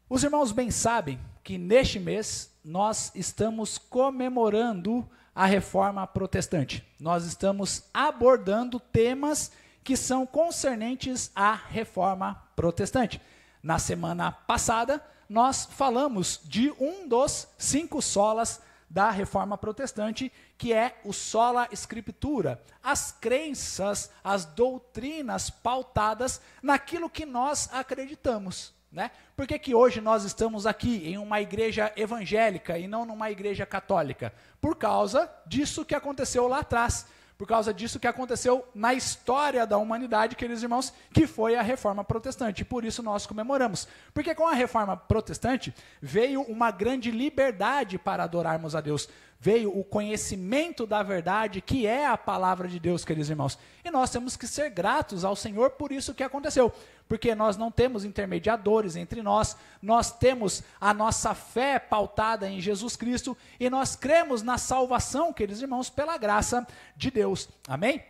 Os irmãos bem sabem que neste mês nós estamos comemorando a Reforma Protestante. Nós estamos abordando temas que são concernentes à Reforma Protestante. Na semana passada, nós falamos de um dos 5 solas da Reforma Protestante, que é o sola scriptura, as crenças, as doutrinas pautadas naquilo que nós acreditamos. Né? Por que que hoje nós estamos aqui em uma igreja evangélica e não numa igreja católica? Por causa disso que aconteceu lá atrás, por causa disso que aconteceu na história da humanidade, queridos irmãos, que foi a Reforma Protestante. E por isso nós comemoramos. Porque com a Reforma Protestante veio uma grande liberdade para adorarmos a Deus. Veio o conhecimento da verdade, que é a palavra de Deus, queridos irmãos. E nós temos que ser gratos ao Senhor por isso que aconteceu. Porque nós não temos intermediadores entre nós, nós temos a nossa fé pautada em Jesus Cristo e nós cremos na salvação, queridos irmãos, pela graça de Deus. Amém?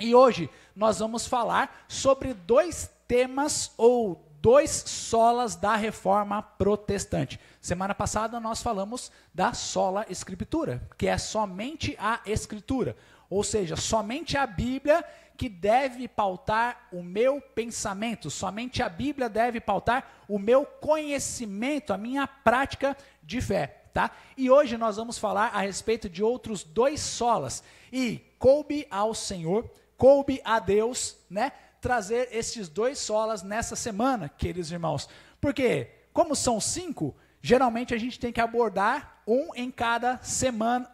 E hoje nós vamos falar sobre 2 temas ou 2 solas da Reforma Protestante. Semana passada nós falamos da sola Escritura, que é somente a Escritura, ou seja, somente a Bíblia que deve pautar o meu pensamento, somente a Bíblia deve pautar o meu conhecimento, a minha prática de fé, tá? E hoje nós vamos falar a respeito de outros 2 solas, e coube ao Senhor, coube a Deus, né, trazer esses 2 solas nessa semana, queridos irmãos, porque como são 5, geralmente a gente tem que abordar uma em cada semana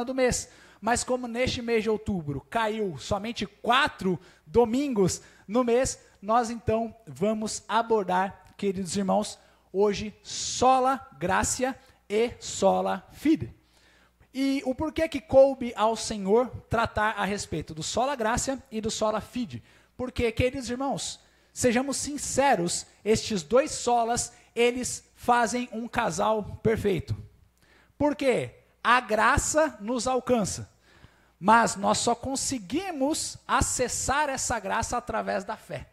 do mês. Mas como neste mês de outubro caiu somente 4 domingos no mês, nós então vamos abordar, queridos irmãos, hoje sola gratia e sola fide. E o porquê que coube ao Senhor tratar a respeito do sola gratia e do sola fide? Porque, queridos irmãos, sejamos sinceros, estes 2 solas, eles fazem um casal perfeito. Por quê? A graça nos alcança, mas nós só conseguimos acessar essa graça através da fé,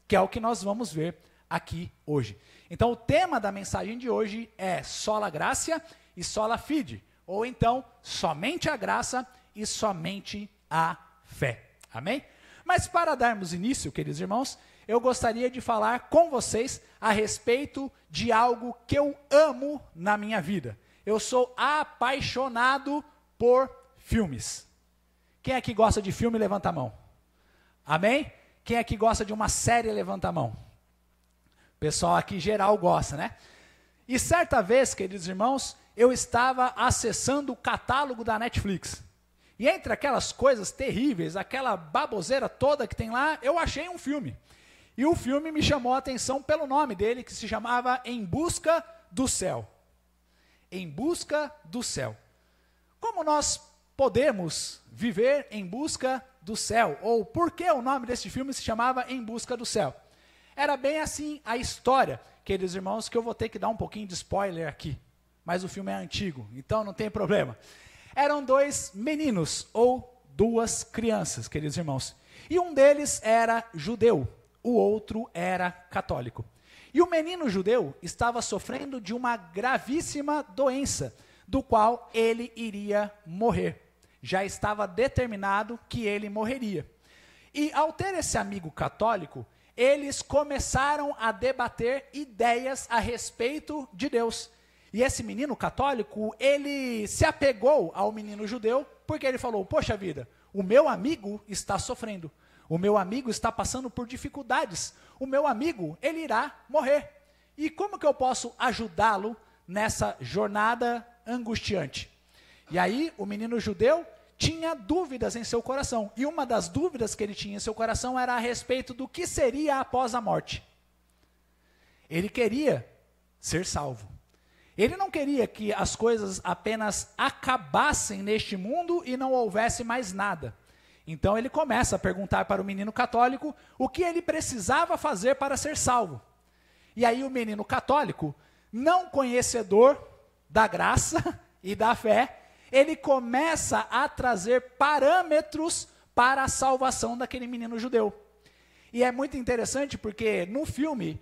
que é o que nós vamos ver aqui hoje. Então, o tema da mensagem de hoje é sola gratia e sola fide, ou então, somente a graça e somente a fé. Amém? Mas para darmos início, queridos irmãos, eu gostaria de falar com vocês a respeito de algo que eu amo na minha vida. Eu sou apaixonado por filmes. Quem aqui gosta de filme, levanta a mão. Amém? Quem aqui gosta de uma série, levanta a mão. O pessoal aqui geral gosta, né? E certa vez, queridos irmãos, eu estava acessando o catálogo da Netflix. E entre aquelas coisas terríveis, aquela baboseira toda que tem lá, eu achei um filme. E o filme me chamou a atenção pelo nome dele, que se chamava Em Busca do Céu. Em Busca do Céu. Como nós podemos viver em busca do céu? Ou por que o nome desse filme se chamava Em Busca do Céu? Era bem assim a história, queridos irmãos, que eu vou ter que dar um pouquinho de spoiler aqui. Mas o filme é antigo, então não tem problema. Eram 2 meninos, ou 2 crianças, queridos irmãos. E um deles era judeu, o outro era católico. E o menino judeu estava sofrendo de uma gravíssima doença, do qual ele iria morrer. Já estava determinado que ele morreria. E ao ter esse amigo católico, eles começaram a debater ideias a respeito de Deus. E esse menino católico, ele se apegou ao menino judeu, porque ele falou, poxa vida, o meu amigo está sofrendo. O meu amigo está passando por dificuldades. O meu amigo, ele irá morrer. E como que eu posso ajudá-lo nessa jornada angustiante? E aí, o menino judeu tinha dúvidas em seu coração. E uma das dúvidas que ele tinha em seu coração era a respeito do que seria após a morte. Ele queria ser salvo. Ele não queria que as coisas apenas acabassem neste mundo e não houvesse mais nada. Então ele começa a perguntar para o menino católico o que ele precisava fazer para ser salvo. E aí o menino católico, não conhecedor da graça e da fé, ele começa a trazer parâmetros para a salvação daquele menino judeu. E é muito interessante porque no filme,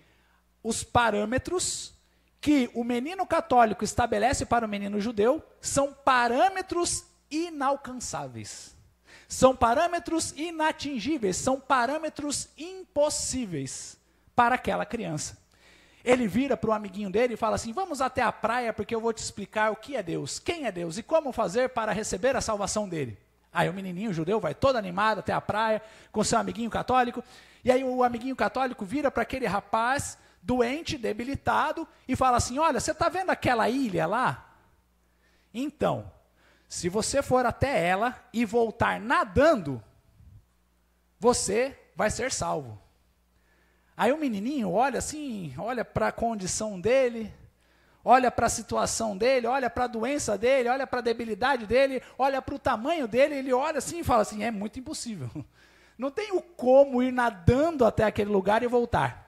os parâmetros que o menino católico estabelece para o menino judeu são parâmetros inalcançáveis. São parâmetros inatingíveis, são parâmetros impossíveis para aquela criança. Ele vira para o amiguinho dele e fala assim: vamos até a praia porque eu vou te explicar o que é Deus, quem é Deus e como fazer para receber a salvação dele. Aí o menininho judeu vai todo animado até a praia com seu amiguinho católico, e aí o amiguinho católico vira para aquele rapaz doente, debilitado, e fala assim: olha, você está vendo aquela ilha lá? Então, se você for até ela e voltar nadando, você vai ser salvo. Aí o menininho olha assim, olha para a condição dele, olha para a situação dele, olha para a doença dele, olha para a debilidade dele, olha para o tamanho dele, ele olha assim e fala assim: é muito impossível. Não tem o como ir nadando até aquele lugar e voltar.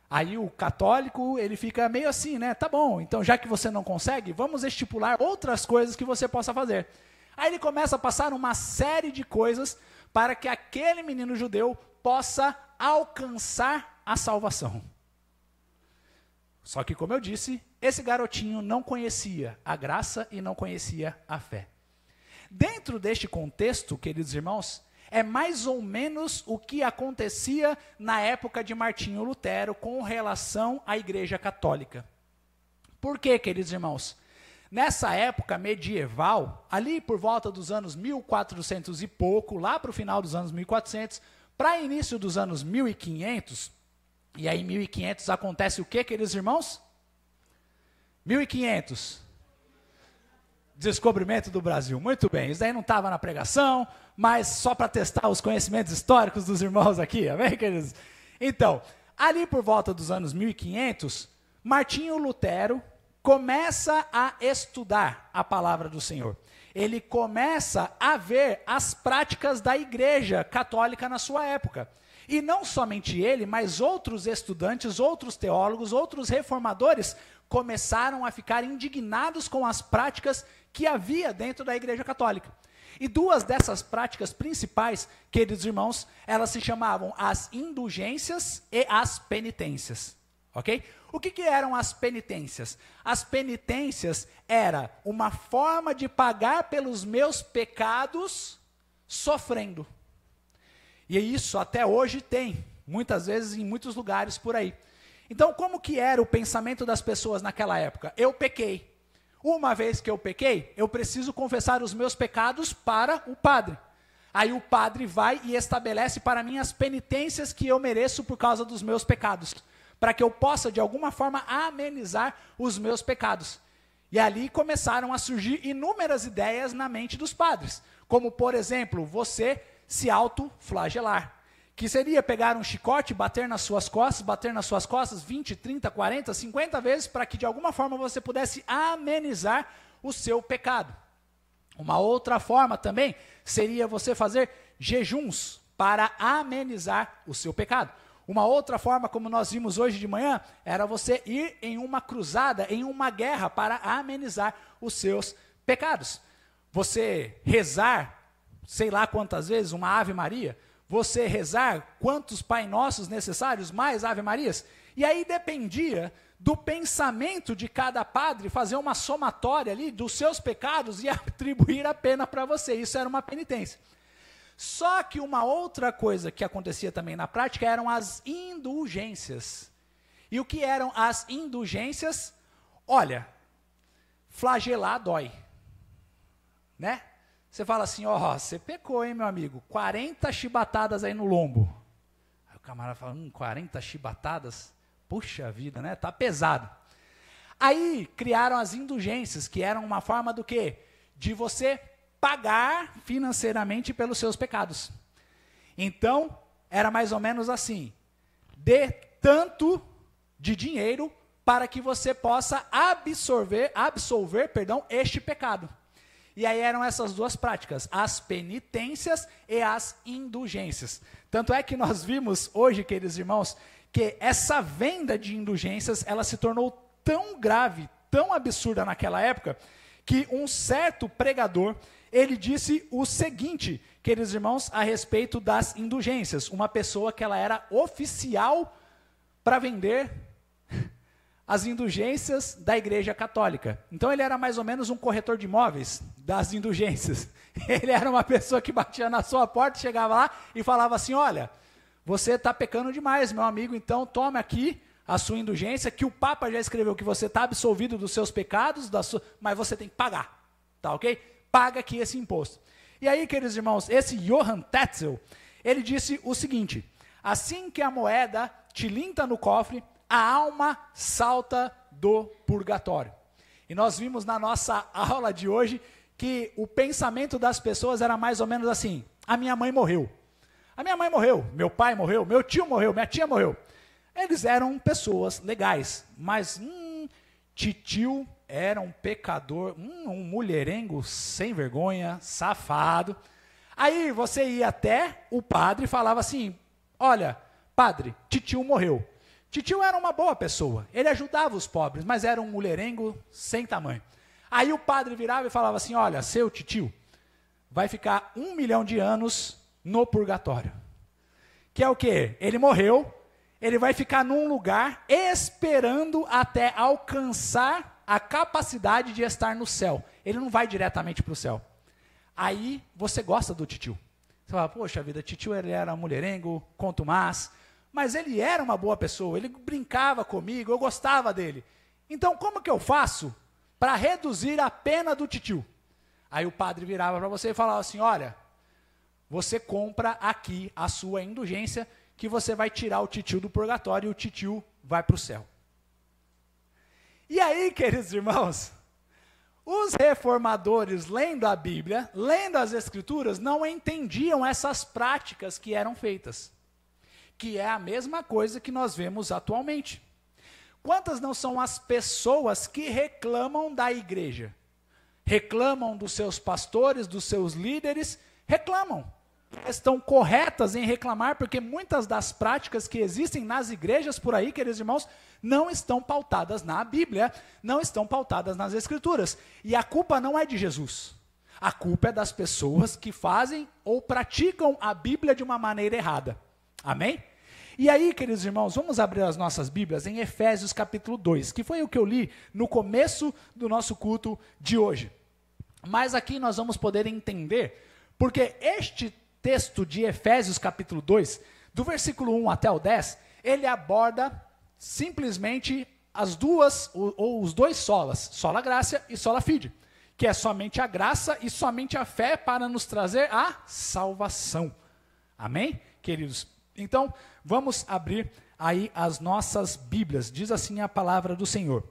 Aí o católico, ele fica meio assim, né? Tá bom, então já que você não consegue, vamos estipular outras coisas que você possa fazer. Aí ele começa a passar uma série de coisas para que aquele menino judeu possa alcançar a salvação. Só que, como eu disse, esse garotinho não conhecia a graça e não conhecia a fé. Dentro deste contexto, queridos irmãos, é mais ou menos o que acontecia na época de Martinho Lutero com relação à Igreja Católica. Por quê, queridos irmãos? Nessa época medieval, ali por volta dos anos 1400 e pouco, lá para o final dos anos 1400, para início dos anos 1500, e aí em 1500 acontece o quê, queridos irmãos? 1500. Descobrimento do Brasil. Muito bem, isso daí não estava na pregação, mas só para testar os conhecimentos históricos dos irmãos aqui, amém, queridos? Então, ali por volta dos anos 1500, Martinho Lutero começa a estudar a palavra do Senhor. Ele começa a ver as práticas da Igreja Católica na sua época. E não somente ele, mas outros estudantes, outros teólogos, outros reformadores começaram a ficar indignados com as práticas que havia dentro da Igreja Católica. E duas dessas práticas principais, queridos irmãos, elas se chamavam as indulgências e as penitências. Ok? O que eram as penitências? As penitências era uma forma de pagar pelos meus pecados sofrendo. E isso até hoje tem, muitas vezes em muitos lugares por aí. Então, como que era o pensamento das pessoas naquela época? Eu pequei. Uma vez que eu pequei, eu preciso confessar os meus pecados para o padre. Aí o padre vai e estabelece para mim as penitências que eu mereço por causa dos meus pecados, para que eu possa, de alguma forma, amenizar os meus pecados. E ali começaram a surgir inúmeras ideias na mente dos padres, como, por exemplo, você se autoflagelar, que seria pegar um chicote, bater nas suas costas 20, 30, 40, 50 vezes, para que de alguma forma você pudesse amenizar o seu pecado. Uma outra forma também seria você fazer jejuns para amenizar o seu pecado. Uma outra forma, como nós vimos hoje de manhã, era você ir em uma cruzada, em uma guerra, para amenizar os seus pecados. Você rezar, sei lá quantas vezes, uma Ave Maria, você rezar quantos Pai Nossos necessários, mais Ave Marias, e aí dependia do pensamento de cada padre fazer uma somatória ali dos seus pecados e atribuir a pena para você. Isso era uma penitência. Só que uma outra coisa que acontecia também na prática eram as indulgências. E o que eram as indulgências? Olha, flagelar dói, né? Você fala assim: ó, você pecou, hein, meu amigo? 40 chibatadas aí no lombo. Aí o camarada fala: 40 chibatadas? Puxa vida, né? Tá pesado. Aí criaram as indulgências, que eram uma forma do quê? De você pagar financeiramente pelos seus pecados. Então, era mais ou menos assim: dê tanto de dinheiro para que você possa absolver este pecado. E aí eram essas duas práticas, as penitências e as indulgências. Tanto é que nós vimos hoje, queridos irmãos, que essa venda de indulgências, ela se tornou tão grave, tão absurda naquela época, que um certo pregador, ele disse o seguinte, queridos irmãos, a respeito das indulgências. Uma pessoa que ela era oficial para vender as indulgências da Igreja Católica. Então ele era mais ou menos um corretor de imóveis das indulgências. Ele era uma pessoa que batia na sua porta, chegava lá e falava assim, olha, você está pecando demais, meu amigo, então tome aqui a sua indulgência, que o Papa já escreveu que você está absolvido dos seus pecados, mas você tem que pagar, tá ok? Paga aqui esse imposto. E aí, queridos irmãos, esse Johann Tetzel, ele disse o seguinte, assim que a moeda tilinta no cofre, a alma salta do purgatório. E nós vimos na nossa aula de hoje que o pensamento das pessoas era mais ou menos assim, a minha mãe morreu, meu pai morreu, meu tio morreu, minha tia morreu. Eles eram pessoas legais, mas titio era um pecador, um mulherengo sem vergonha, safado. Aí você ia até o padre e falava assim, olha, padre, titio morreu. Titio era uma boa pessoa, ele ajudava os pobres, mas era um mulherengo sem tamanho. Aí o padre virava e falava assim, olha, seu titio vai ficar 1 milhão de anos no purgatório. Que é o quê? Ele morreu, ele vai ficar num lugar esperando até alcançar a capacidade de estar no céu. Ele não vai diretamente para o céu. Aí você gosta do titio. Você fala, poxa vida, titio ele era mulherengo, contumaz, mas ele era uma boa pessoa, ele brincava comigo, eu gostava dele. Então como que eu faço para reduzir a pena do titio? Aí o padre virava para você e falava assim, olha, você compra aqui a sua indulgência, que você vai tirar o titio do purgatório e o titio vai para o céu. E aí, queridos irmãos, os reformadores, lendo a Bíblia, lendo as Escrituras, não entendiam essas práticas que eram feitas, que é a mesma coisa que nós vemos atualmente. Quantas não são as pessoas que reclamam da igreja? Reclamam dos seus pastores, dos seus líderes, reclamam. Estão corretas em reclamar, porque muitas das práticas que existem nas igrejas por aí, queridos irmãos, não estão pautadas na Bíblia, não estão pautadas nas Escrituras. E a culpa não é de Jesus. A culpa é das pessoas que fazem ou praticam a Bíblia de uma maneira errada. Amém? E aí, queridos irmãos, vamos abrir as nossas Bíblias em Efésios capítulo 2, que foi o que eu li no começo do nosso culto de hoje. Mas aqui nós vamos poder entender, porque este texto de Efésios capítulo 2, do versículo 1 até o 10, ele aborda simplesmente as duas, ou os dois solas, sola gracia e sola fide, que é somente a graça e somente a fé para nos trazer a salvação. Amém, queridos? Então, vamos abrir aí as nossas Bíblias. Diz assim a palavra do Senhor.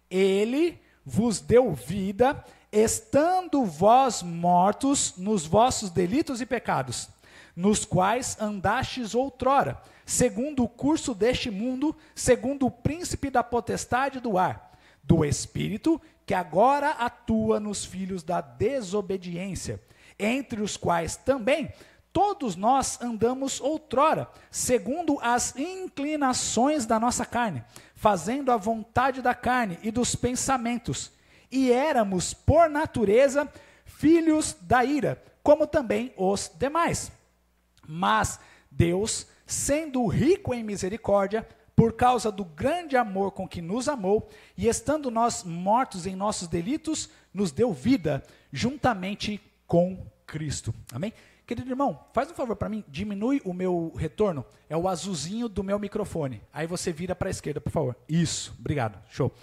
Ele vos deu vida, estando vós mortos nos vossos delitos e pecados, nos quais andastes outrora, segundo o curso deste mundo, segundo o príncipe da potestade do ar, do Espírito, que agora atua nos filhos da desobediência, entre os quais também todos nós andamos outrora, segundo as inclinações da nossa carne, fazendo a vontade da carne e dos pensamentos, e éramos, por natureza, filhos da ira, como também os demais. Mas Deus, sendo rico em misericórdia, por causa do grande amor com que nos amou, e estando nós mortos em nossos delitos, nos deu vida, juntamente com Cristo. Amém? Querido irmão, faz um favor para mim, diminui o meu retorno, é o azulzinho do meu microfone. Aí você vira para a esquerda, por favor. Isso, obrigado, show.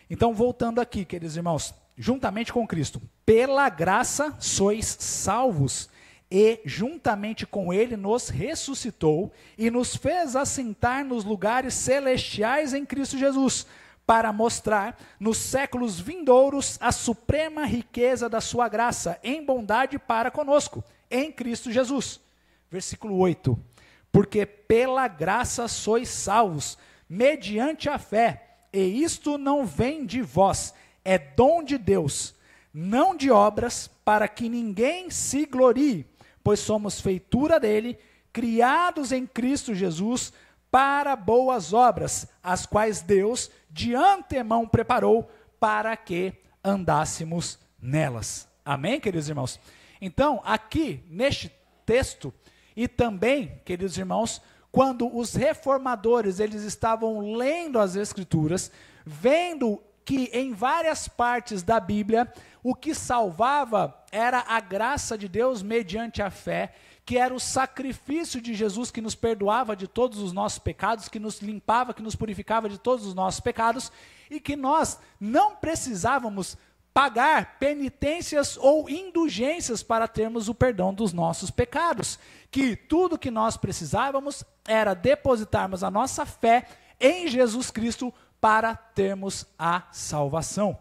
Então, voltando aqui, queridos irmãos, juntamente com Cristo, pela graça sois salvos, e juntamente com Ele nos ressuscitou e nos fez assentar nos lugares celestiais em Cristo Jesus, para mostrar nos séculos vindouros a suprema riqueza da sua graça em bondade para conosco, em Cristo Jesus. Versículo 8. Porque pela graça sois salvos, mediante a fé, e isto não vem de vós, é dom de Deus, não de obras, para que ninguém se glorie, pois somos feitura dele, criados em Cristo Jesus, para boas obras, as quais Deus de antemão preparou para que andássemos nelas. Amém, queridos irmãos? Então, aqui neste texto, e também, queridos irmãos, quando os reformadores eles estavam lendo as Escrituras, vendo que em várias partes da Bíblia, o que salvava era a graça de Deus mediante a fé, que era o sacrifício de Jesus que nos perdoava de todos os nossos pecados, que nos limpava, que nos purificava de todos os nossos pecados, e que nós não precisávamos pagar penitências ou indulgências para termos o perdão dos nossos pecados, que tudo que nós precisávamos era depositarmos a nossa fé em Jesus Cristo para termos a salvação.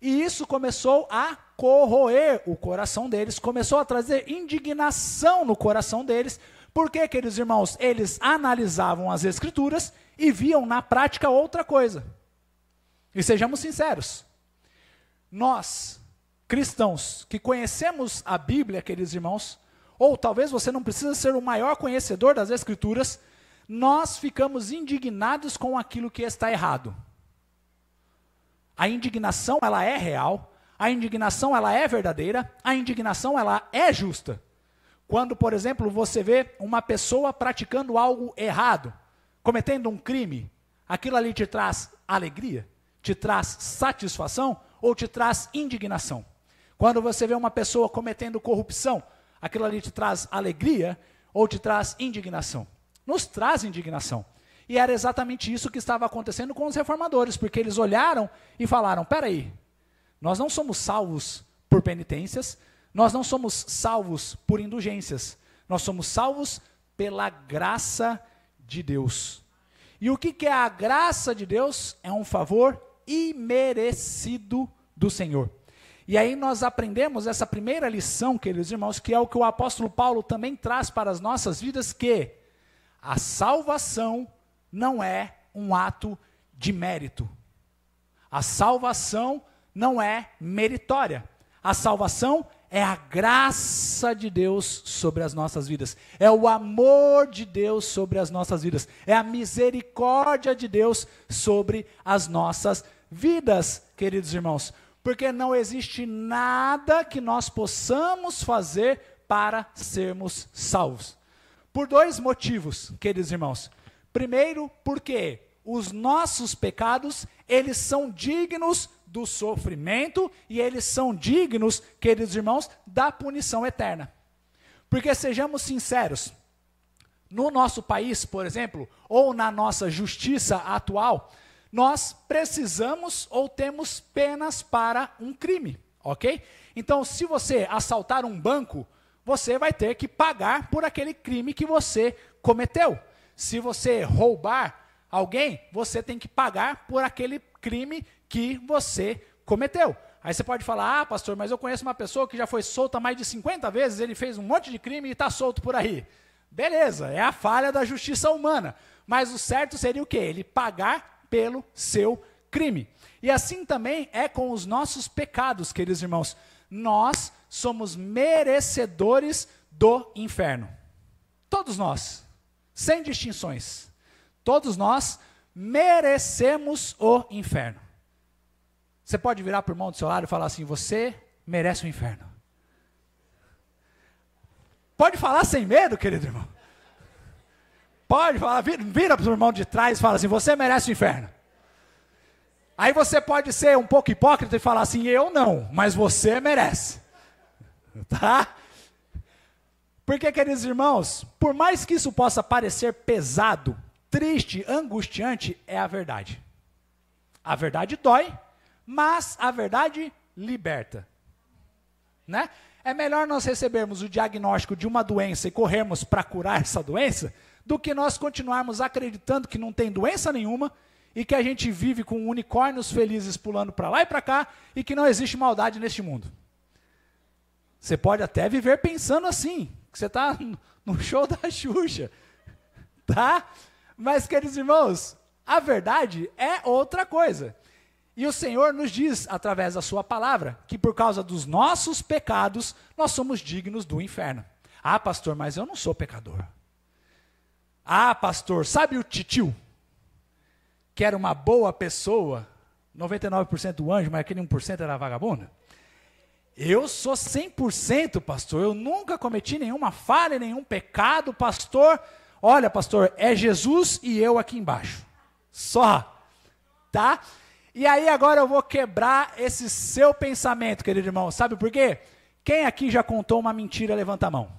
E isso começou a corroer o coração deles, começou a trazer indignação no coração deles, porque, queridos irmãos, eles analisavam as Escrituras e viam na prática outra coisa. E sejamos sinceros, nós, cristãos, que conhecemos a Bíblia, queridos irmãos, ou talvez você não precisa ser o maior conhecedor das Escrituras, nós ficamos indignados com aquilo que está errado. A indignação, ela é real, a indignação, ela é verdadeira, a indignação, ela é justa. Quando, por exemplo, você vê uma pessoa praticando algo errado, cometendo um crime, aquilo ali te traz alegria, te traz satisfação ou te traz indignação? Quando você vê uma pessoa cometendo corrupção, aquilo ali te traz alegria ou te traz indignação? Nos traz indignação. E era exatamente isso que estava acontecendo com os reformadores, porque eles olharam e falaram, peraí, nós não somos salvos por penitências, nós não somos salvos por indulgências, nós somos salvos pela graça de Deus. E o que é a graça de Deus? É um favor imerecido do Senhor. E aí nós aprendemos essa primeira lição, queridos irmãos, que é o que o apóstolo Paulo também traz para as nossas vidas, que a salvação não é um ato de mérito. A salvação não é meritória. A salvação é a graça de Deus sobre as nossas vidas. É o amor de Deus sobre as nossas vidas. É a misericórdia de Deus sobre as nossas vidas, queridos irmãos. Porque não existe nada que nós possamos fazer para sermos salvos. Por dois motivos, queridos irmãos. Primeiro, porque os nossos pecados, eles são dignos do sofrimento e eles são dignos, queridos irmãos, da punição eterna. Porque sejamos sinceros, no nosso país, por exemplo, ou na nossa justiça atual, nós precisamos ou temos penas para um crime, ok? Então, se você assaltar um banco, você vai ter que pagar por aquele crime que você cometeu. Se você roubar alguém, você tem que pagar por aquele crime que você cometeu. Aí você pode falar, pastor, mas eu conheço uma pessoa que já foi solta mais de 50 vezes, ele fez um monte de crime e está solto por aí. Beleza, é a falha da justiça humana. Mas o certo seria o quê? Ele pagar pelo seu crime. E assim também é com os nossos pecados, queridos irmãos. Nós somos merecedores do inferno. Todos nós. Sem distinções. Todos nós merecemos o inferno. Você pode virar para o irmão do seu lado e falar assim, você merece o inferno. Pode falar sem medo, querido irmão. Pode falar, vira para o irmão de trás e fala assim, você merece o inferno. Aí você pode ser um pouco hipócrita e falar assim, eu não, mas você merece. Tá? Porque, queridos irmãos, por mais que isso possa parecer pesado, triste, angustiante, é a verdade. A verdade dói, mas a verdade liberta. Né? É melhor nós recebermos o diagnóstico de uma doença e corrermos para curar essa doença, do que nós continuarmos acreditando que não tem doença nenhuma e que a gente vive com unicórnios felizes pulando para lá e para cá e que não existe maldade neste mundo. Você pode até viver pensando assim, que você está no show da Xuxa, tá? Mas, queridos irmãos, a verdade é outra coisa. E o Senhor nos diz, através da sua palavra, que por causa dos nossos pecados, nós somos dignos do inferno. Ah, pastor, mas eu não sou pecador. Ah, pastor, sabe o titio? Que era uma boa pessoa, 99% anjo, mas aquele 1% era vagabundo? Eu sou 100%, pastor, eu nunca cometi nenhuma falha, nenhum pecado, pastor. Olha, pastor, é Jesus e eu aqui embaixo. Só. Tá? E aí agora eu vou quebrar esse seu pensamento, querido irmão. Sabe por quê? Quem aqui já contou uma mentira, levanta a mão.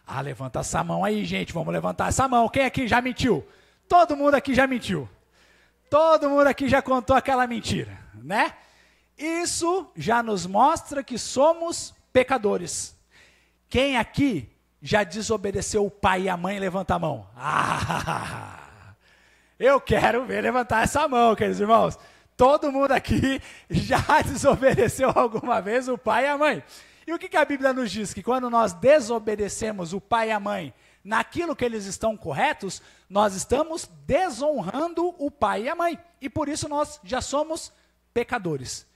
Ah, levanta essa mão aí, gente. Vamos levantar essa mão. Quem aqui já mentiu? Todo mundo aqui já mentiu. Todo mundo aqui já contou aquela mentira, né? Isso já nos mostra que somos pecadores. Quem aqui já desobedeceu o pai e a mãe, levanta a mão. Ah, eu quero ver levantar essa mão, queridos irmãos. Todo mundo aqui já desobedeceu alguma vez o pai e a mãe. E o que a Bíblia nos diz? Que quando nós desobedecemos o pai e a mãe naquilo que eles estão corretos, nós estamos desonrando o pai e a mãe. E por isso nós já somos pecadores.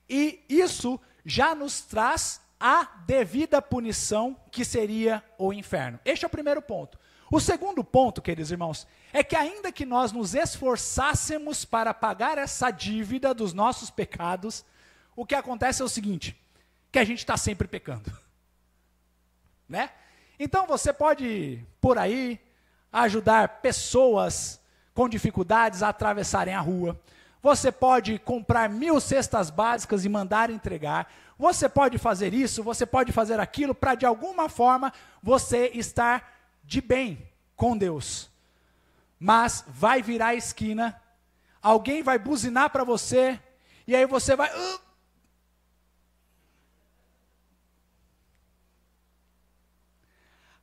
E isso já nos traz a devida punição, que seria o inferno. Este é o primeiro ponto. O segundo ponto, queridos irmãos, é que ainda que nós nos esforçássemos para pagar essa dívida dos nossos pecados, o que acontece é o seguinte, que a gente está sempre pecando. Né? Então você pode, por aí, ajudar pessoas com dificuldades a atravessarem a rua. Você pode comprar 1000 cestas básicas e mandar entregar. Você pode fazer isso, você pode fazer aquilo, para de alguma forma você estar de bem com Deus. Mas vai virar a esquina, alguém vai buzinar para você, e aí você vai...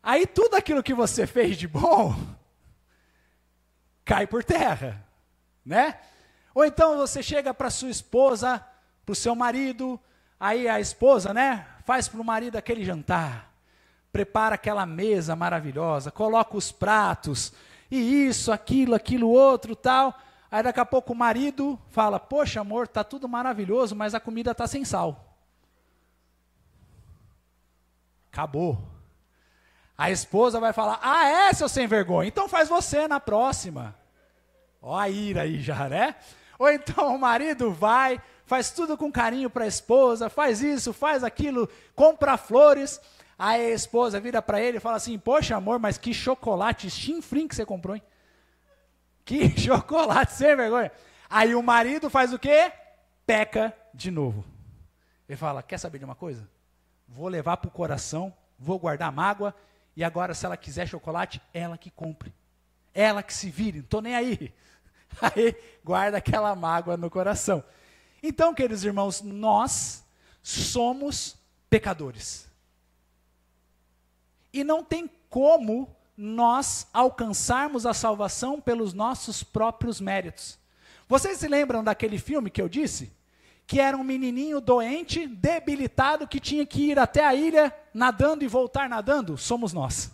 Aí tudo aquilo que você fez de bom cai por terra, né? Ou então você chega para sua esposa, para o seu marido, aí a esposa, né, faz para o marido aquele jantar, prepara aquela mesa maravilhosa, coloca os pratos, e isso, aquilo outro, tal. Aí daqui a pouco o marido fala, poxa amor, está tudo maravilhoso, mas a comida está sem sal. Acabou. A esposa vai falar, ah é, seu sem vergonha, então faz você na próxima. Ó a ira aí já, né? Ou então o marido vai, faz tudo com carinho para a esposa, faz isso, faz aquilo, compra flores. Aí a esposa vira para ele e fala assim, poxa amor, mas que chocolate chinfrim que você comprou, hein? Que chocolate, sem vergonha. Aí o marido faz o quê? Peca de novo. Ele fala, quer saber de uma coisa? Vou levar para o coração, vou guardar mágoa, e agora se ela quiser chocolate, ela que compre. Ela que se vire, não estou nem aí. Aí guarda aquela mágoa no coração. Então, queridos irmãos, nós somos pecadores. E não tem como nós alcançarmos a salvação pelos nossos próprios méritos. Vocês se lembram daquele filme que eu disse? Que era um menininho doente, debilitado, que tinha que ir até a ilha nadando e voltar nadando? Somos nós.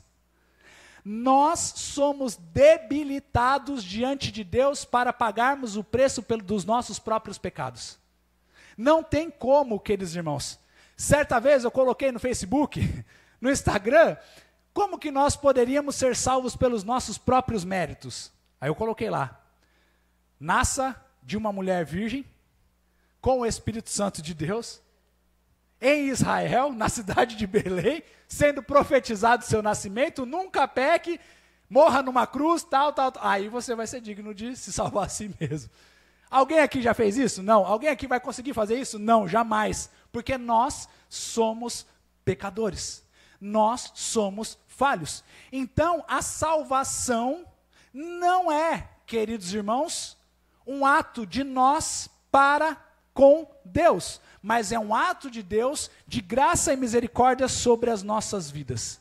Nós somos debilitados diante de Deus para pagarmos o preço dos nossos próprios pecados. Não tem como, queridos irmãos. Certa vez eu coloquei no Facebook, no Instagram, como que nós poderíamos ser salvos pelos nossos próprios méritos. Aí eu coloquei lá, nasça de uma mulher virgem, com o Espírito Santo de Deus, em Israel, na cidade de Belém, sendo profetizado o seu nascimento, nunca peque, morra numa cruz, tal. Aí você vai ser digno de se salvar a si mesmo. Alguém aqui já fez isso? Não. Alguém aqui vai conseguir fazer isso? Não, jamais. Porque nós somos pecadores. Nós somos falhos. Então, a salvação não é, queridos irmãos, um ato de nós para com Deus, mas é um ato de Deus de graça e misericórdia sobre as nossas vidas.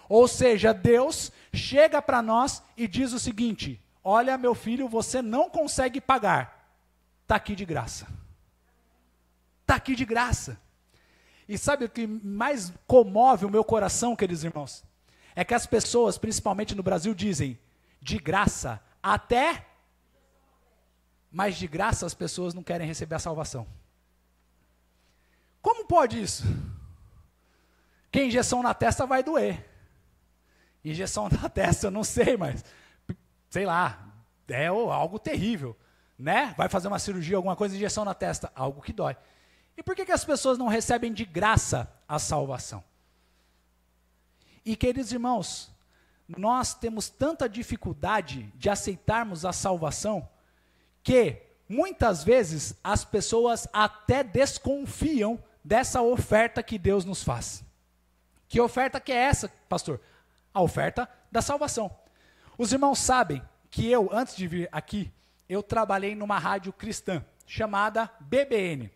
Ou seja, Deus chega para nós e diz o seguinte, olha meu filho, você não consegue pagar, está aqui de graça. Está aqui de graça. E sabe o que mais comove o meu coração, queridos irmãos? É que as pessoas, principalmente no Brasil, dizem, de graça, até... Mas de graça as pessoas não querem receber a salvação. Como pode isso? Que injeção na testa vai doer. Injeção na testa, eu não sei, mas... Sei lá, é algo terrível. Né? Vai fazer uma cirurgia, alguma coisa, injeção na testa, algo que dói. E por que as pessoas não recebem de graça a salvação? E queridos irmãos, nós temos tanta dificuldade de aceitarmos a salvação que muitas vezes as pessoas até desconfiam dessa oferta que Deus nos faz. Que oferta que é essa, pastor? A oferta da salvação. Os irmãos sabem que eu, antes de vir aqui, eu trabalhei numa rádio cristã chamada BBN,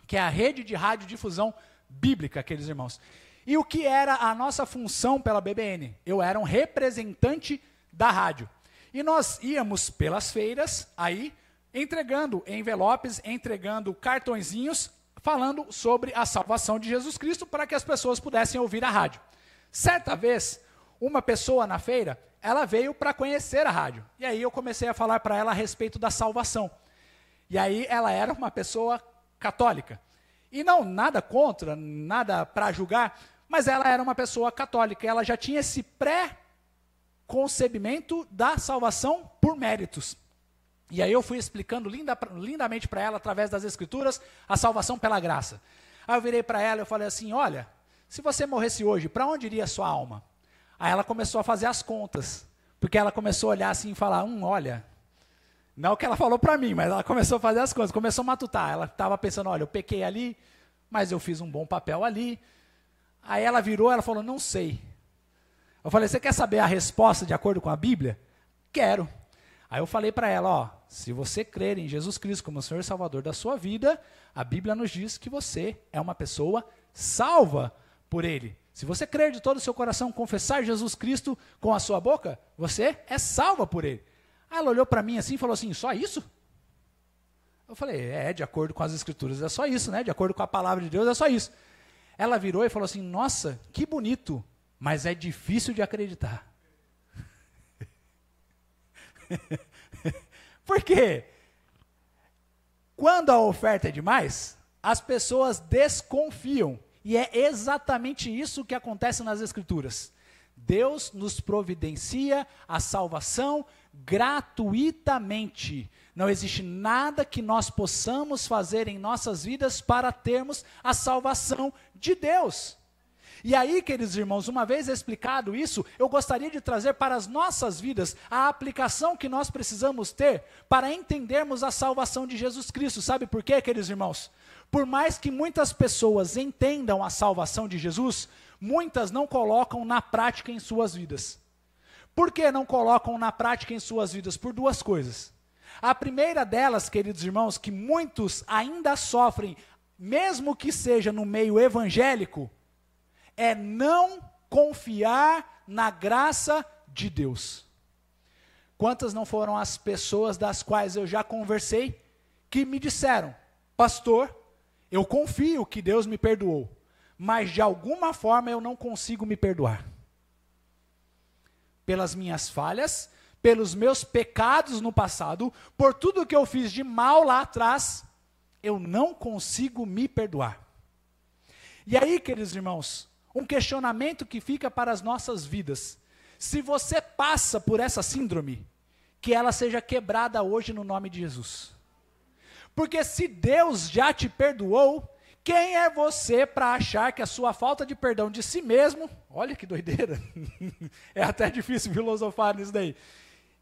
que é a Rede de Radiodifusão Bíblica, aqueles irmãos. E o que era a nossa função pela BBN? Eu era um representante da rádio. E nós íamos pelas feiras, aí, entregando envelopes, entregando cartõezinhos, falando sobre a salvação de Jesus Cristo, para que as pessoas pudessem ouvir a rádio. Certa vez, uma pessoa na feira, ela veio para conhecer a rádio. E aí eu comecei a falar para ela a respeito da salvação. E aí ela era uma pessoa católica. E não, nada contra, nada para julgar, mas ela era uma pessoa católica, ela já tinha esse pré-concebimento da salvação por méritos. E aí eu fui explicando lindamente para ela, através das Escrituras, a salvação pela graça. Aí eu virei para ela e falei assim, olha, se você morresse hoje, para onde iria a sua alma? Aí ela começou a fazer as contas, porque ela começou a olhar assim e falar, olha, não o que ela falou para mim, mas ela começou a fazer as contas, começou a matutar. Ela estava pensando, olha, eu pequei ali, mas eu fiz um bom papel ali. Aí ela virou, ela falou, não sei. Eu falei, você quer saber a resposta de acordo com a Bíblia? Quero. Aí eu falei para ela, ó, se você crer em Jesus Cristo como o Senhor e Salvador da sua vida, a Bíblia nos diz que você é uma pessoa salva por Ele. Se você crer de todo o seu coração, confessar Jesus Cristo com a sua boca, você é salva por Ele. Aí ela olhou para mim assim e falou assim, só isso? Eu falei, de acordo com as Escrituras é só isso, né? De acordo com a palavra de Deus é só isso. Ela virou e falou assim, nossa, que bonito, mas é difícil de acreditar. Por quê? Quando a oferta é demais, as pessoas desconfiam. E é exatamente isso que acontece nas Escrituras. Deus nos providencia a salvação gratuitamente. Não existe nada que nós possamos fazer em nossas vidas para termos a salvação de Deus. E aí, queridos irmãos, uma vez explicado isso, eu gostaria de trazer para as nossas vidas a aplicação que nós precisamos ter para entendermos a salvação de Jesus Cristo. Sabe por quê, queridos irmãos? Por mais que muitas pessoas entendam a salvação de Jesus, muitas não colocam na prática em suas vidas. Por que não colocam na prática em suas vidas? Por duas coisas. A primeira delas, queridos irmãos, que muitos ainda sofrem, mesmo que seja no meio evangélico, é não confiar na graça de Deus. Quantas não foram as pessoas das quais eu já conversei que me disseram, pastor, eu confio que Deus me perdoou, mas de alguma forma eu não consigo me perdoar. Pelas minhas falhas, pelos meus pecados no passado, por tudo que eu fiz de mal lá atrás, eu não consigo me perdoar. E aí, queridos irmãos, um questionamento que fica para as nossas vidas. Se você passa por essa síndrome, que ela seja quebrada hoje no nome de Jesus. Porque se Deus já te perdoou, quem é você para achar que a sua falta de perdão de si mesmo, olha que doideira, é até difícil filosofar nisso daí.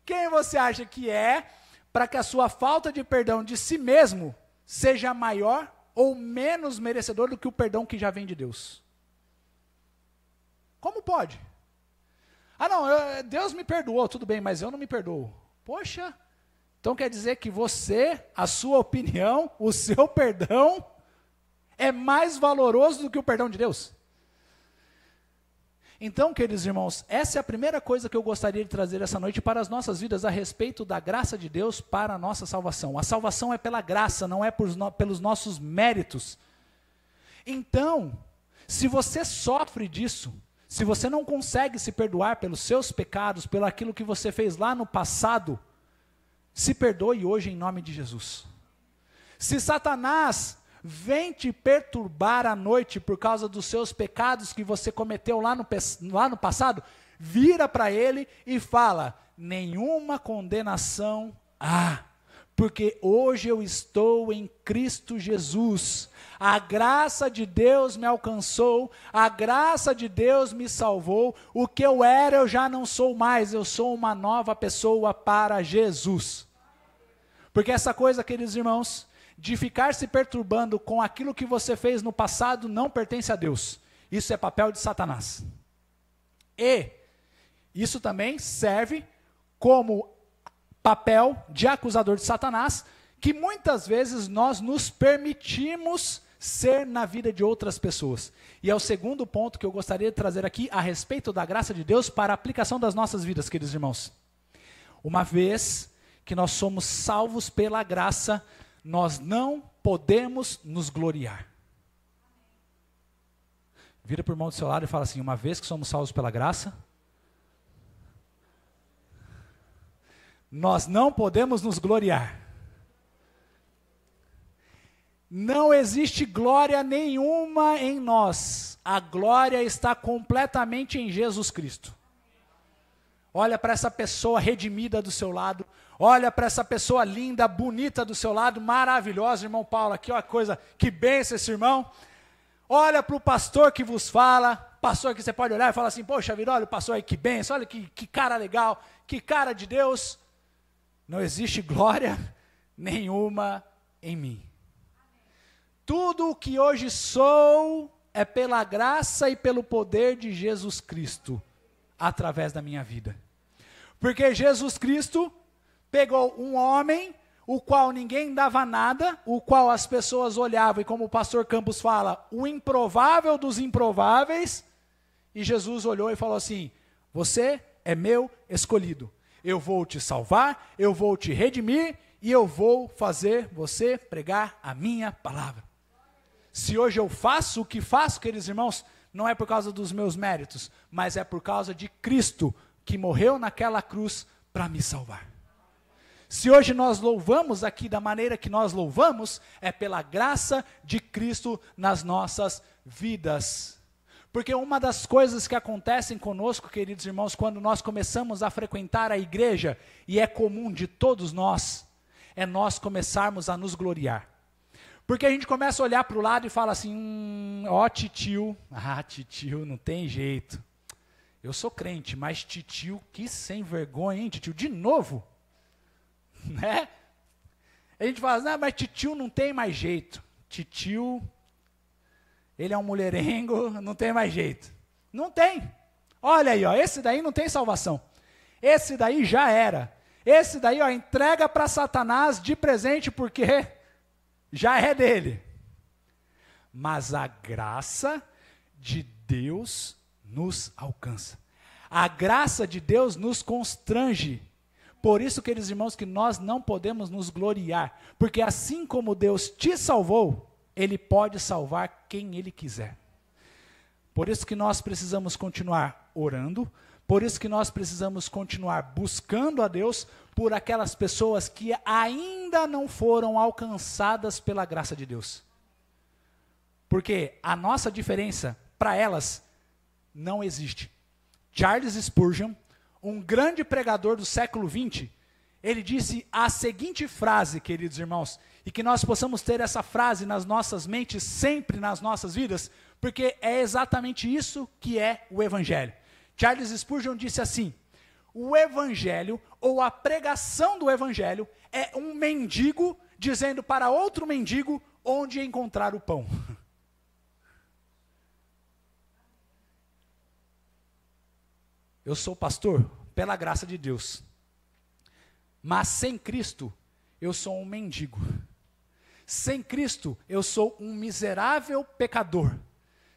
Quem você acha que é para que a sua falta de perdão de si mesmo seja maior ou menos merecedor do que o perdão que já vem de Deus? Como pode? Ah não, Deus me perdoou, tudo bem, mas eu não me perdoo. Poxa, então quer dizer que você, a sua opinião, o seu perdão é mais valoroso do que o perdão de Deus? Então, queridos irmãos, essa é a primeira coisa que eu gostaria de trazer essa noite para as nossas vidas a respeito da graça de Deus para a nossa salvação. A salvação é pela graça, não é pelos nossos méritos. Então, se você sofre disso, se você não consegue se perdoar pelos seus pecados, pelo aquilo que você fez lá no passado, se perdoe hoje em nome de Jesus. Se Satanás vem te perturbar à noite por causa dos seus pecados que você cometeu lá no passado, vira para ele e fala, nenhuma condenação há porque hoje eu estou em Cristo Jesus. A graça de Deus me alcançou, a graça de Deus me salvou, o que eu era eu já não sou mais, eu sou uma nova pessoa para Jesus. Porque essa coisa, queridos irmãos, de ficar se perturbando com aquilo que você fez no passado não pertence a Deus. Isso é papel de Satanás. E isso também serve como papel de acusador de Satanás, que muitas vezes nós nos permitimos ser na vida de outras pessoas. E é o segundo ponto que eu gostaria de trazer aqui a respeito da graça de Deus para a aplicação das nossas vidas, queridos irmãos. Uma vez que nós somos salvos pela graça, nós não podemos nos gloriar. Vira para o irmão do seu lado e fala assim: uma vez que somos salvos pela graça, nós não podemos nos gloriar. Não existe glória nenhuma em nós. A glória está completamente em Jesus Cristo. Olha para essa pessoa redimida do seu lado. Olha para essa pessoa linda, bonita do seu lado, maravilhosa, irmão Paulo. Aqui, ó, coisa, que bênção esse irmão. Olha para o pastor que vos fala. Pastor que você pode olhar e falar assim: poxa vida, olha o pastor aí, que bênção. Olha que cara legal, que cara de Deus. Não existe glória nenhuma em mim. Tudo o que hoje sou é pela graça e pelo poder de Jesus Cristo, através da minha vida. Porque Jesus Cristo pegou um homem, o qual ninguém dava nada, o qual as pessoas olhavam, e como o pastor Campos fala, o improvável dos improváveis, e Jesus olhou e falou assim: você é meu escolhido. Eu vou te salvar, eu vou te redimir, e eu vou fazer você pregar a minha palavra. Se hoje eu faço o que faço, queridos irmãos, não é por causa dos meus méritos, mas é por causa de Cristo, que morreu naquela cruz para me salvar. Se hoje nós louvamos aqui da maneira que nós louvamos, é pela graça de Cristo nas nossas vidas. Porque uma das coisas que acontecem conosco, queridos irmãos, quando nós começamos a frequentar a igreja, e é comum de todos nós, é nós começarmos a nos gloriar. Porque a gente começa a olhar para o lado e fala assim: ó, titio, titio, não tem jeito. Eu sou crente, mas titio, que sem vergonha, hein, titio, de novo? Né? A gente fala: não, mas titio não tem mais jeito. Titio, ele é um mulherengo, não tem mais jeito. Não tem. Olha aí, ó, esse daí não tem salvação. Esse daí já era. Esse daí, ó, entrega para Satanás de presente, porque já é dele. Mas a graça de Deus nos alcança. A graça de Deus nos constrange. Por isso, queridos irmãos, que nós não podemos nos gloriar. Porque assim como Deus te salvou, Ele pode salvar quem Ele quiser. Por isso que nós precisamos continuar orando. Por isso que nós precisamos continuar buscando a Deus por aquelas pessoas que ainda não foram alcançadas pela graça de Deus. Porque a nossa diferença, para elas, não existe. Charles Spurgeon, um grande pregador do século XX, ele disse a seguinte frase, queridos irmãos, e que nós possamos ter essa frase nas nossas mentes, sempre nas nossas vidas, porque é exatamente isso que é o Evangelho. Charles Spurgeon disse assim: o Evangelho, ou a pregação do Evangelho, é um mendigo dizendo para outro mendigo onde encontrar o pão. Eu sou pastor pela graça de Deus, mas sem Cristo eu sou um mendigo. Sem Cristo eu sou um miserável pecador.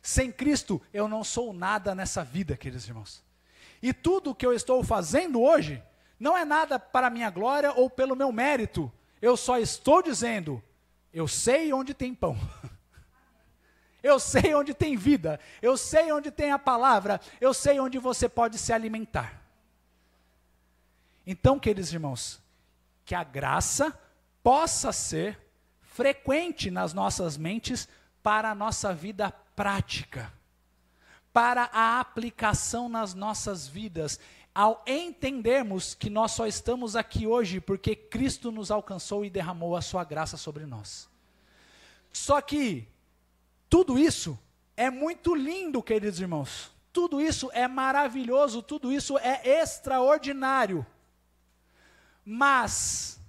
Sem Cristo eu não sou nada nessa vida, queridos irmãos. E tudo o que eu estou fazendo hoje não é nada para a minha glória ou pelo meu mérito. Eu só estou dizendo: eu sei onde tem pão. Eu sei onde tem vida. Eu sei onde tem a palavra. Eu sei onde você pode se alimentar. Então, queridos irmãos, que a graça possa ser frequente nas nossas mentes para a nossa vida prática, para a aplicação nas nossas vidas. ao entendermos que nós só estamos aqui hoje porque Cristo nos alcançou e derramou a sua graça sobre nós. Só que tudo isso é muito lindo, queridos irmãos. Tudo isso é maravilhoso, tudo isso é extraordinário. Mas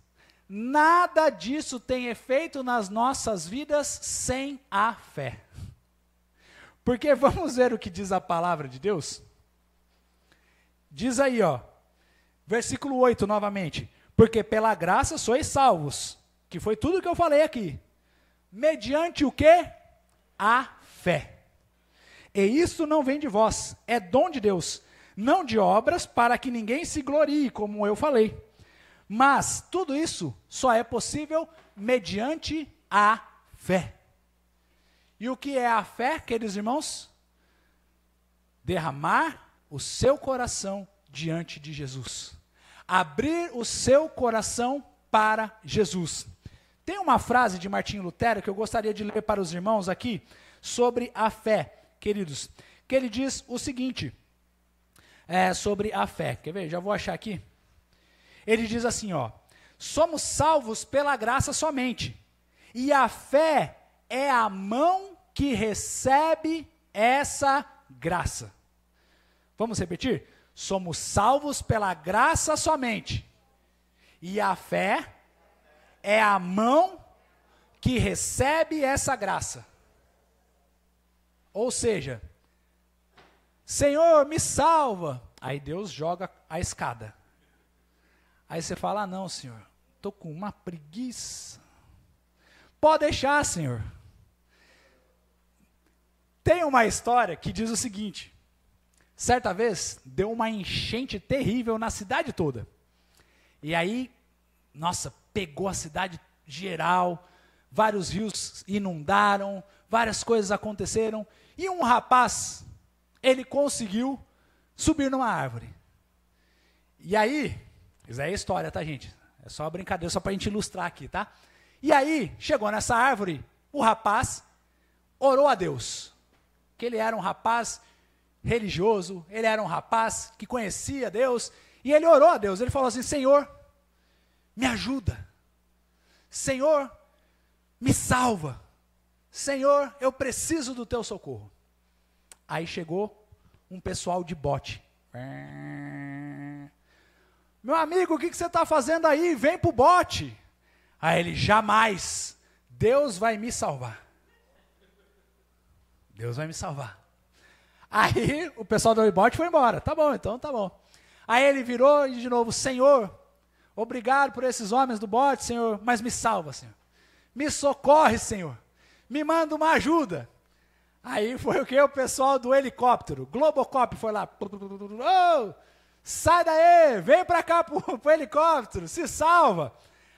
nada disso tem efeito nas nossas vidas sem a fé. Porque vamos ver o que diz a palavra de Deus? Diz aí, ó, versículo 8 novamente. Porque pela graça sois salvos, que foi tudo que eu falei aqui. Mediante o quê? A fé. E isso não vem de vós, é dom de Deus, não de obras, para que ninguém se glorie, como eu falei. Mas tudo isso só é possível mediante a fé. E o que é a fé, queridos irmãos? Derramar o seu coração diante de Jesus. Abrir o seu coração para Jesus. Tem uma frase de Martinho Lutero que eu gostaria de ler para os irmãos aqui, sobre a fé, queridos, que ele diz o seguinte, sobre a fé. Quer ver? Já vou achar aqui. Ele diz assim, ó: somos salvos pela graça somente, e a fé é a mão que recebe essa graça. Vamos repetir? Somos salvos pela graça somente, e a fé é a mão que recebe essa graça. Ou seja, Senhor, me salva. Aí Deus joga a escada. Aí você fala, ah, não, Senhor, estou com uma preguiça. Pode deixar, Senhor. Tem uma história que diz o seguinte: certa vez, deu uma enchente terrível na cidade toda. E aí, nossa, pegou a cidade geral, vários rios inundaram, várias coisas aconteceram, e um rapaz, ele conseguiu subir numa árvore. E aí, isso aí é história, tá, gente? É só uma brincadeira, só para a gente ilustrar aqui, tá? E aí, chegou nessa árvore, o rapaz orou a Deus, que ele era um rapaz religioso, ele era um rapaz que conhecia Deus, e ele orou a Deus, ele falou assim: Senhor, me ajuda, Senhor, me salva, Senhor, eu preciso do teu socorro. Aí chegou um pessoal de bote. Meu amigo, o que você está fazendo aí? Vem para o bote. Aí ele: jamais, Deus vai me salvar. Deus vai me salvar. Aí o pessoal do bote foi embora. Tá bom, então tá bom. Aí ele virou e de novo: Senhor, obrigado por esses homens do bote, Senhor, mas me salva, Senhor. Me socorre, Senhor. Me manda uma ajuda. Aí foi o que? O pessoal do helicóptero, Globocop, foi lá. Oh, sai daí, vem para cá pro helicóptero, se salva.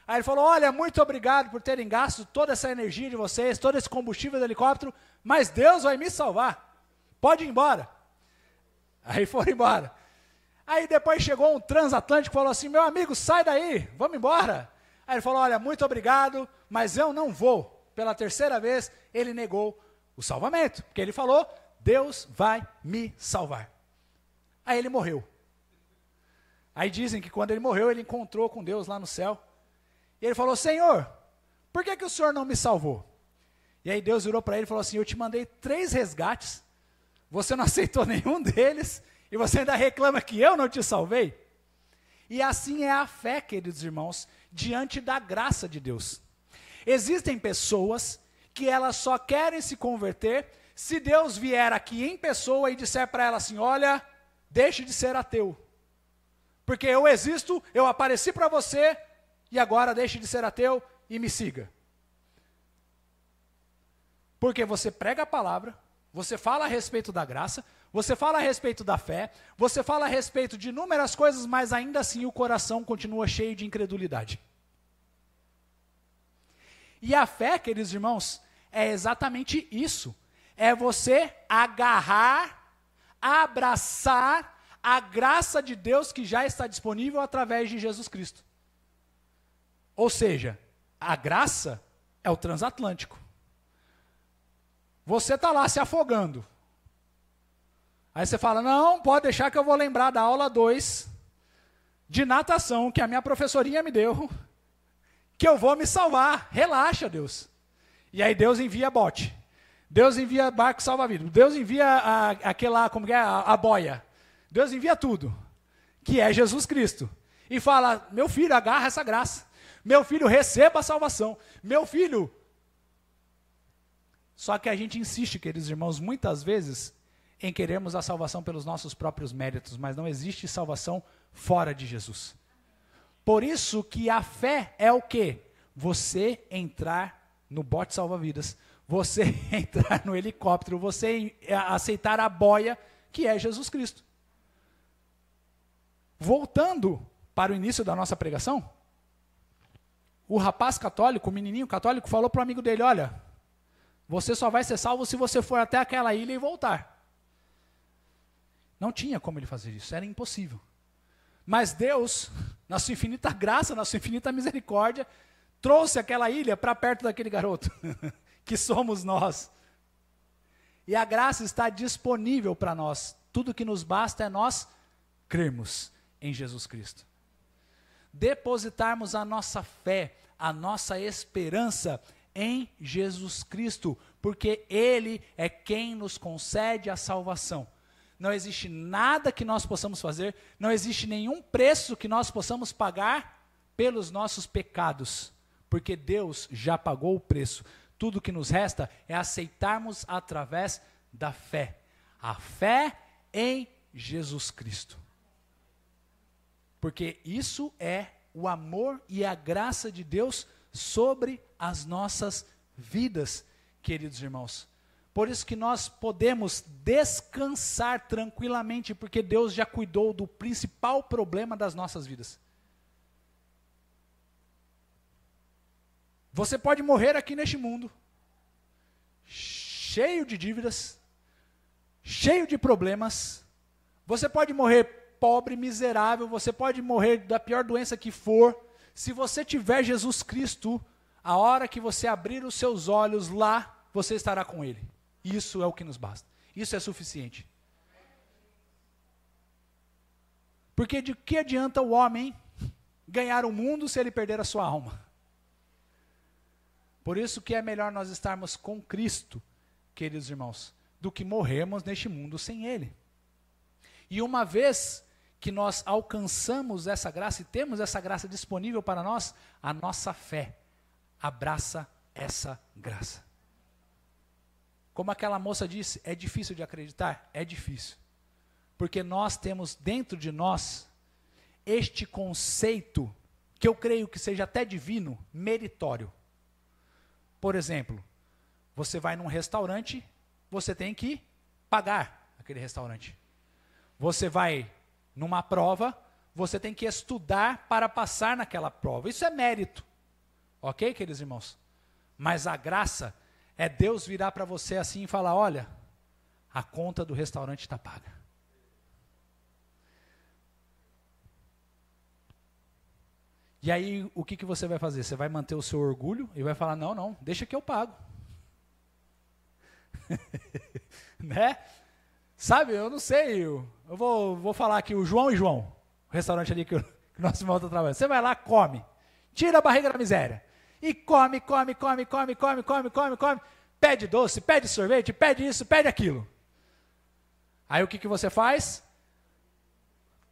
Aí ele falou: olha, muito obrigado por terem gasto toda essa energia de vocês, todo esse combustível do helicóptero, mas Deus vai me salvar. Pode ir embora. Aí foram embora. Aí depois chegou um transatlântico e falou assim: meu amigo, sai daí, vamos embora. Aí ele falou: olha, muito obrigado, mas eu não vou. Pela terceira vez, ele negou o salvamento, porque ele falou: Deus vai me salvar. Aí ele morreu. Aí dizem que quando ele morreu, ele encontrou com Deus lá no céu. E ele falou: Senhor, por que o Senhor não me salvou? E aí Deus virou para ele e falou assim: eu te mandei 3 resgates, você não aceitou nenhum deles, e você ainda reclama que eu não te salvei? E assim é a fé, queridos irmãos, diante da graça de Deus. Existem pessoas que elas só querem se converter se Deus vier aqui em pessoa e disser para ela assim: olha, deixe de ser ateu, porque eu existo, eu apareci para você, e agora deixe de ser ateu e me siga. Porque você prega a palavra, você fala a respeito da graça, você fala a respeito da fé, você fala a respeito de inúmeras coisas, mas ainda assim o coração continua cheio de incredulidade. E a fé, queridos irmãos, é exatamente isso. É você agarrar, abraçar a graça de Deus que já está disponível através de Jesus Cristo. Ou seja, a graça é o transatlântico. Você está lá se afogando. Aí você fala, não, pode deixar que eu vou lembrar da aula 2 de natação que a minha professorinha me deu, que eu vou me salvar. Relaxa, Deus. E aí Deus envia bote. Deus envia barco salva-vidas. Deus envia aquela, como que é, a boia. Deus envia tudo, que é Jesus Cristo. E fala, meu filho, agarra essa graça. Meu filho, receba a salvação. Meu filho. Só que a gente insiste, queridos irmãos, muitas vezes, em querermos a salvação pelos nossos próprios méritos, mas não existe salvação fora de Jesus. Por isso que a fé é o quê? Você entrar no bote salva-vidas, você entrar no helicóptero, você aceitar a boia, que é Jesus Cristo. Voltando para o início da nossa pregação, o rapaz católico, o menininho católico, falou para o amigo dele, olha, você só vai ser salvo se você for até aquela ilha e voltar. Não tinha como ele fazer isso, era impossível. Mas Deus, na sua infinita graça, na sua infinita misericórdia, trouxe aquela ilha para perto daquele garoto, que somos nós. E a graça está disponível para nós. Tudo que nos basta é nós crermos em Jesus Cristo. Depositarmos a nossa fé, a nossa esperança em Jesus Cristo, porque Ele é quem nos concede a salvação. Não existe nada que nós possamos fazer, não existe nenhum preço que nós possamos pagar pelos nossos pecados, porque Deus já pagou o preço. Tudo que nos resta é aceitarmos através da fé. A fé em Jesus Cristo. Porque isso é o amor e a graça de Deus sobre as nossas vidas, queridos irmãos. Por isso que nós podemos descansar tranquilamente, porque Deus já cuidou do principal problema das nossas vidas. Você pode morrer aqui neste mundo, cheio de dívidas, cheio de problemas. Você pode morrer pobre, miserável, você pode morrer da pior doença que for. Se você tiver Jesus Cristo, a hora que você abrir os seus olhos lá, você estará com Ele. Isso é o que nos basta. Isso é suficiente. Porque de que adianta o homem ganhar o mundo se ele perder a sua alma? Por isso que é melhor nós estarmos com Cristo, queridos irmãos, do que morrermos neste mundo sem Ele. E uma vez que nós alcançamos essa graça e temos essa graça disponível para nós, a nossa fé abraça essa graça. Como aquela moça disse, é difícil de acreditar? É difícil. Porque nós temos dentro de nós este conceito, que eu creio que seja até divino, meritório. Por exemplo, você vai num restaurante, você tem que pagar aquele restaurante. Você vai numa prova, você tem que estudar para passar naquela prova. Isso é mérito. Ok, queridos irmãos? Mas a graça é Deus virar para você assim e falar, olha, a conta do restaurante está paga. E aí, o que você vai fazer? Você vai manter o seu orgulho e vai falar, não, deixa que eu pago. Né? Sabe, eu não sei, eu vou falar aqui, o João e João, o restaurante ali que o nosso irmão está trabalhando. Você vai lá, come, tira a barriga da miséria. E come, pede doce, pede sorvete, pede isso, pede aquilo. Aí o que você faz?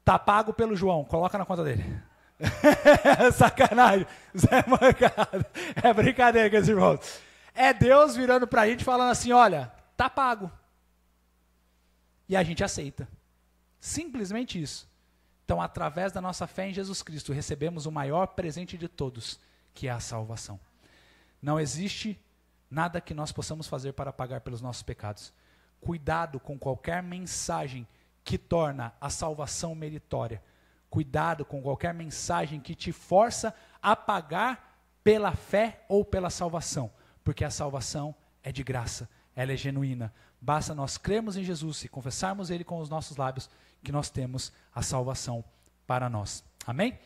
Tá pago pelo João, coloca na conta dele. Sacanagem, isso é mancada, é brincadeira com esses irmãos. É Deus virando para a gente falando assim, olha, tá pago. E a gente aceita. Simplesmente isso. Então, através da nossa fé em Jesus Cristo, recebemos o maior presente de todos, que é a salvação. Não existe nada que nós possamos fazer para pagar pelos nossos pecados. Cuidado com qualquer mensagem que torna a salvação meritória. Cuidado com qualquer mensagem que te força a pagar pela fé ou pela salvação. Porque a salvação é de graça, ela é genuína. Basta nós crermos em Jesus e confessarmos Ele com os nossos lábios que nós temos a salvação para nós. Amém?